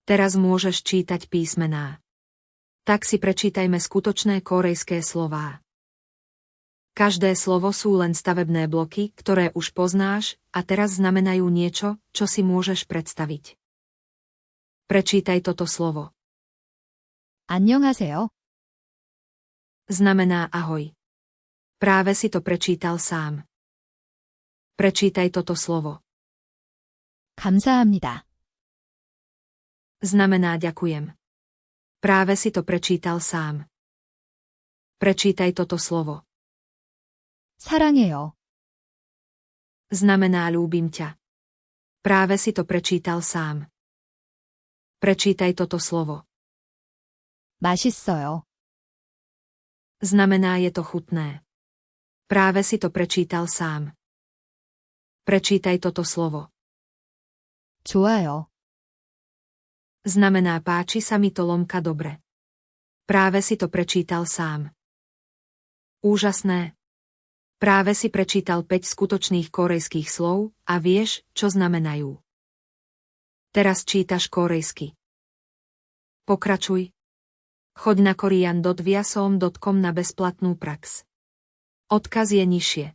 Teraz môžeš čítať písmená. Tak si prečítajme skutočné kórejské slová. Každé slovo sú len stavebné bloky, ktoré už poznáš, a teraz znamenajú niečo, čo si môžeš predstaviť. Prečítaj toto slovo. 안녕하세요. Znamená ahoj. Práve si to prečítal sám. Prečítaj toto slovo. 감사합니다. Znamená ďakujem. Práve si to prečítal sám. Prečítaj toto slovo. 사랑해요. Znamená ľúbim ťa. Práve si to prečítal sám. Prečítaj toto slovo. 맛있어요. Znamená je to chutné. Práve si to prečítal sám. Prečítaj toto slovo. 좋아요. Znamená páči sa mi to lomka dobre. Práve si to prečítal sám. Úžasné. Práve si prečítal 5 skutočných kórejských slov a vieš, čo znamenajú. Teraz čítaš kórejsky. Pokračuj. Choď na korean.viasom.com na bezplatnú prax. Odkaz je nižšie.